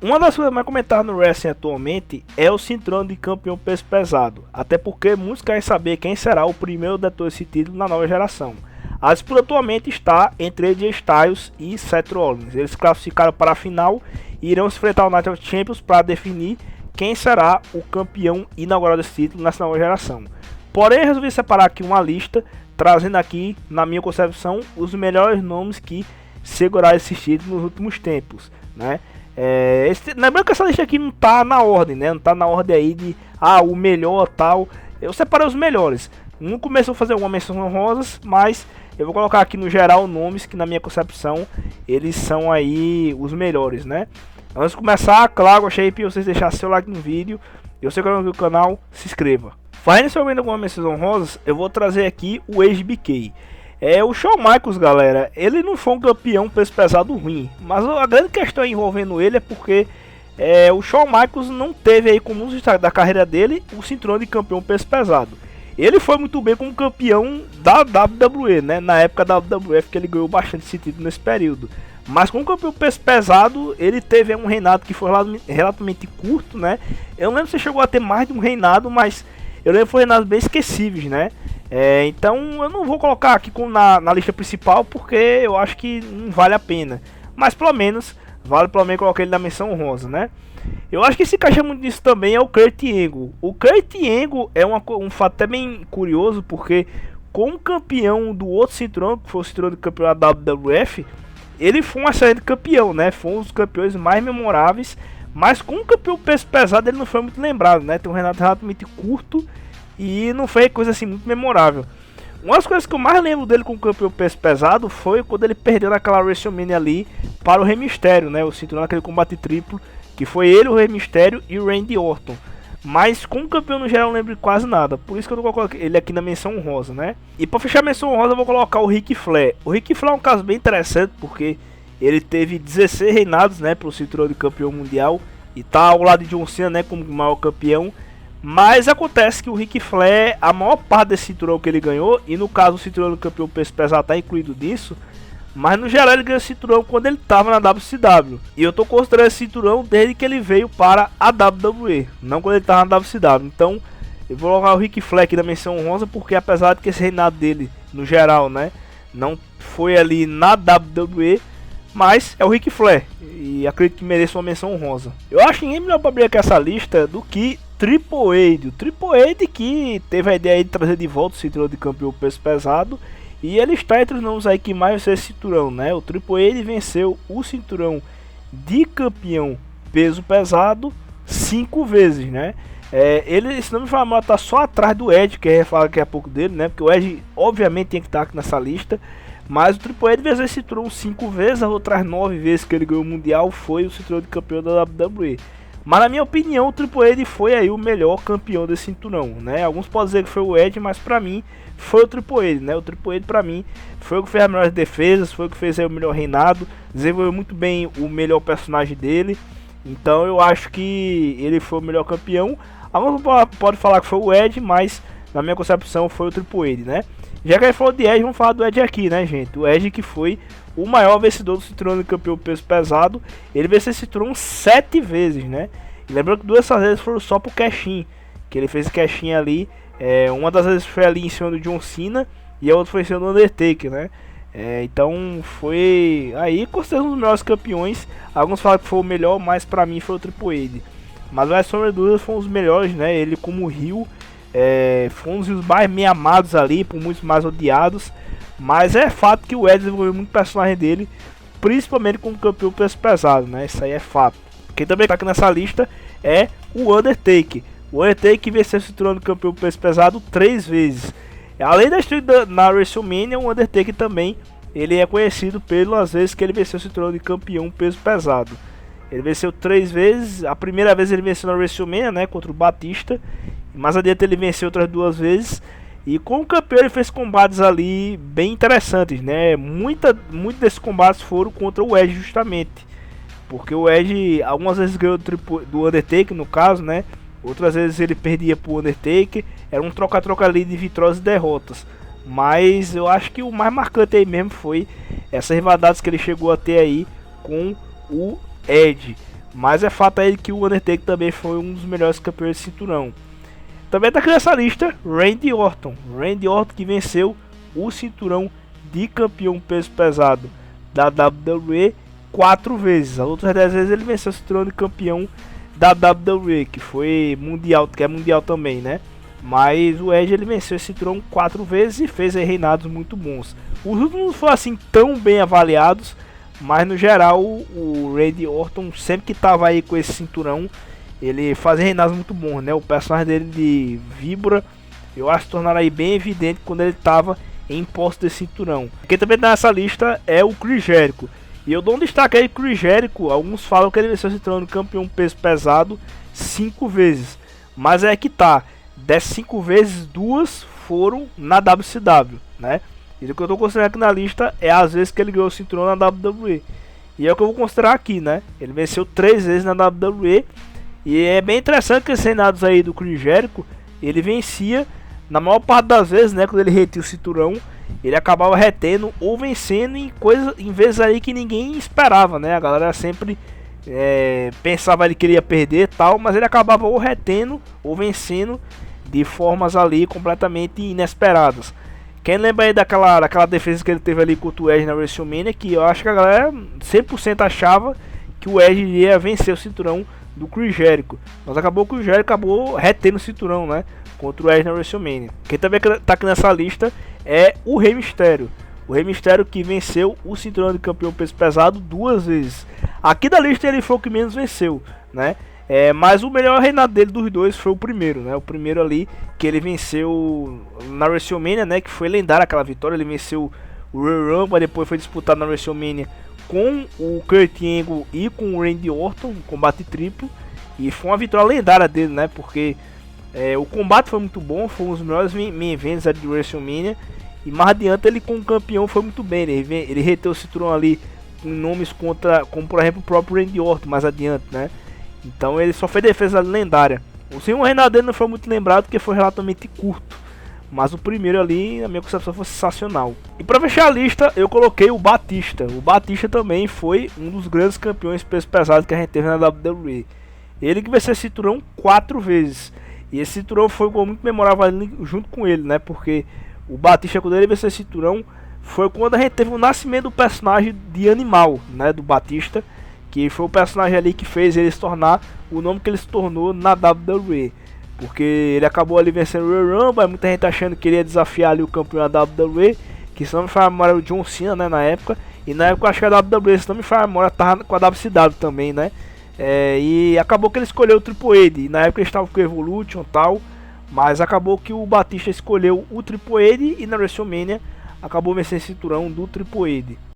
Uma das coisas mais comentadas no wrestling atualmente é o cinturão de campeão peso pesado, até porque muitos querem saber quem será o primeiro detentor desse título na nova geração. A disputa atualmente está entre AJ Styles e Seth Rollins. Eles classificaram para a final e irão se enfrentar o Night of Champions para definir quem será o campeão inaugural desse título nessa nova geração. Porém, resolvi separar aqui uma lista, trazendo aqui, na minha concepção, os melhores nomes que seguraram esses títulos nos últimos tempos, né? Lembrando que essa lista aqui não tá na ordem, né? Não tá na ordem aí de o melhor tal. Eu separei os melhores. No começo eu vou fazer algumas menções honrosas, mas eu vou colocar aqui no geral nomes que na minha concepção eles são aí os melhores, né? Antes de começar, claro, achei para vocês deixarem seu like no vídeo. Eu sei que não viu o canal, se inscreva. Fazendo somente algumas menções honrosas, eu vou trazer aqui o HBK. O Shawn Michaels, galera, ele não foi um campeão peso pesado ruim, mas a grande questão envolvendo ele é porque o Shawn Michaels não teve aí como um destaque da carreira dele o cinturão de campeão peso pesado. Ele foi muito bem como campeão da WWE, né, na época da WWF, que ele ganhou bastante esse título nesse período. Mas como campeão peso pesado, ele teve um reinado que foi relativamente curto, né. Eu não lembro se chegou a ter mais de um reinado, mas eu lembro que foi reinados bem esquecíveis, né. Então eu não vou colocar aqui na lista principal porque eu acho que não vale a pena. Mas pelo menos vale colocar ele na menção honrosa, né? Eu acho que se encaixa muito nisso também é o Kurt Angle. O Kurt Angle é um fato até bem curioso porque como campeão do outro cinturão, que foi o cinturão de campeão da WWF, ele foi um excelente campeão, né? Foi um dos campeões mais memoráveis. Mas como campeão peso pesado ele não foi muito lembrado, né? Tem um reinado relativamente curto e não foi coisa assim muito memorável. Uma das coisas que eu mais lembro dele como campeão peso pesado foi quando ele perdeu naquela WrestleMania ali para o Rey Mysterio, né? O cinturão naquele combate triplo, que foi ele, o Rey Mysterio e o Randy Orton. Mas como campeão no geral eu não lembro de quase nada, por isso que eu não coloco ele aqui na menção honrosa, né? E para fechar a menção honrosa eu vou colocar o Ric Flair. O Ric Flair é um caso bem interessante porque ele teve 16 reinados, né, pelo cinturão de campeão mundial e tá ao lado de John Cena, né, como o maior campeão. Mas acontece que o Ric Flair, a maior parte desse cinturão que ele ganhou, e no caso o cinturão do campeão peso pesado está incluído nisso, mas no geral ele ganhou cinturão quando ele estava na WCW. E eu tô considerando esse cinturão desde que ele veio para a WWE, não quando ele estava na WCW. Então eu vou colocar o Ric Flair aqui na menção honrosa, porque apesar de que esse reinado dele, no geral, né, não foi ali na WWE, mas é o Ric Flair, e acredito que mereça uma menção honrosa. Eu acho que ninguém melhor para abrir aqui essa lista do que Triple H. O Triple H que teve a ideia de trazer de volta o cinturão de campeão peso pesado, e ele está entre os nomes aí que mais venceu esse cinturão, né? O Triple H venceu o cinturão de campeão peso pesado 5 vezes, né? Ele, se não me engano, tá só atrás do Edge, que a gente vai falar daqui a pouco dele, né? Porque o Edge obviamente tem que estar aqui nessa lista. Mas o Triple H venceu esse cinturão 5 vezes, as outras 9 vezes que ele ganhou o Mundial foi o cinturão de campeão da WWE. Mas na minha opinião o Triple H foi aí o melhor campeão desse cinturão, né? Alguns podem dizer que foi o Edge, mas pra mim foi o Triple H, né? O Triple H pra mim foi o que fez as melhores defesas, foi o que fez aí o melhor reinado, desenvolveu muito bem o melhor personagem dele. Então eu acho que ele foi o melhor campeão. Alguns podem falar que foi o Edge, mas na minha concepção foi o Triple H, né? Já que a gente falou de Edge, vamos falar do Edge aqui, né, gente? O Edge que foi o maior vencedor do cinturão de campeão peso pesado. Ele venceu esse cinturão 7 vezes, né? E lembrando que 2 dessas vezes foram só pro cash-in, que ele fez cash-in ali. Uma das vezes foi ali em cima do John Cena e a outra foi em cima do Undertaker, né? Então foi aí considerado um dos melhores campeões. Alguns falam que foi o melhor, mas pra mim foi o Triple H. Mas o sombra de dúvidas foram os melhores, né? Ele como heel foi um dos mais bem amados ali, por muitos mais odiados. Mas é fato que o Edge desenvolveu muito personagem dele, principalmente como campeão peso pesado, né? Isso aí é fato. Quem também está aqui nessa lista é o Undertaker. O Undertaker venceu o cinturão de campeão peso pesado 3 vezes. Além da história na WrestleMania, o Undertaker também ele é conhecido pelas vezes que ele venceu o cinturão de campeão peso pesado. Ele venceu 3 vezes. A primeira vez ele venceu na WrestleMania, né, contra o Batista. Mais adiante ele venceu outras 2 vezes. E como campeão ele fez combates ali bem interessantes, né? Muitos desses combates foram contra o Edge justamente. Porque o Edge algumas vezes ganhou do Undertaker, no caso, né? Outras vezes ele perdia pro Undertaker. Era um troca-troca ali de vitórias e derrotas. Mas eu acho que o mais marcante aí mesmo foi essas rivalidades que ele chegou a ter aí com o Edge. Mas é fato aí que o Undertaker também foi um dos melhores campeões de cinturão. Também tá aqui nessa lista Randy Orton. Randy Orton que venceu o cinturão de campeão peso pesado da WWE 4 vezes. As outras 10 vezes ele venceu o cinturão de campeão da WWE, que foi mundial, que é mundial também, né? Mas o Edge ele venceu esse cinturão 4 vezes e fez aí reinados muito bons. Os últimos não foram assim tão bem avaliados, mas no geral o Randy Orton sempre que tava aí com esse cinturão, ele fazia reinados muito bons, né? O personagem dele de víbora, eu acho que tornaram aí bem evidente quando ele tava em posse desse cinturão. Quem também tá nessa lista é o Chris Jericho. E eu dou um destaque aí pro Chris Jericho. Alguns falam que ele venceu o cinturão de campeão peso pesado 5 vezes. Mas é que tá, dessas 5 vezes, 2 foram na WCW, né? E o que eu tô considerando aqui na lista é as vezes que ele ganhou o cinturão na WWE. E é o que eu vou considerar aqui, né? Ele venceu 3 vezes na WWE. E é bem interessante que esses reinados aí do Chris Jericho, ele vencia na maior parte das vezes, né? Quando ele retinha o cinturão, ele acabava retendo ou vencendo em vezes aí que ninguém esperava, né? A galera sempre pensava ele que ele ia perder e tal, mas ele acabava ou retendo ou vencendo de formas ali completamente inesperadas. Quem lembra aí daquela defesa que ele teve ali contra o Edge na WrestleMania, que eu acho que a galera 100% achava que o Edge ia vencer o cinturão do Chris Jericho, mas acabou que o Jericho acabou retendo o cinturão, né, contra o Edge na WrestleMania. Quem também tá aqui nessa lista é o Rey Mysterio. O Rey Mysterio que venceu o cinturão de campeão peso pesado 2 vezes. Aqui da lista ele foi o que menos venceu, né? Mas o melhor reinado dele dos dois foi o primeiro, né? O primeiro ali que ele venceu na WrestleMania, né? Que foi lendária aquela vitória. Ele venceu o Royal Rumble, depois foi disputado na WrestleMania com o Kurt Angle e com o Randy Orton, um combate triplo. E foi uma vitória lendária dele, né? Porque o combate foi muito bom, foi um dos melhores main events de WrestleMania. E mais adiante ele como campeão foi muito bem. Ele reteu o cinturão ali com nomes como por exemplo o próprio Randy Orton mais adiante, né? Então ele só fez defesa lendária. O segundo reinado dele não foi muito lembrado porque foi relativamente curto. Mas o primeiro ali, na minha concepção, foi sensacional. E para fechar a lista, eu coloquei o Batista. O Batista também foi um dos grandes campeões peso pesado que a gente teve na WWE. Ele que venceu esse cinturão 4 vezes. E esse cinturão foi um gol muito memorável ali junto com ele, né? Porque o Batista, quando ele venceu esse cinturão, foi quando a gente teve o nascimento do personagem de Animal, né? Do Batista. Que foi o personagem ali que fez ele se tornar o nome que ele se tornou na WWE. Porque ele acabou ali vencendo o Royal Rumble, muita gente achando que ele ia desafiar ali o campeão da WWE, que se não me falha a memória era o John Cena, né, na época. E na época eu acho que a WWE, se não me falha a memória, tava com a WCW também, né. E acabou que ele escolheu o Triple H, e na época ele estava com o Evolution e tal. Mas acabou que o Batista escolheu o Triple H e na WrestleMania acabou vencendo o cinturão do Triple H.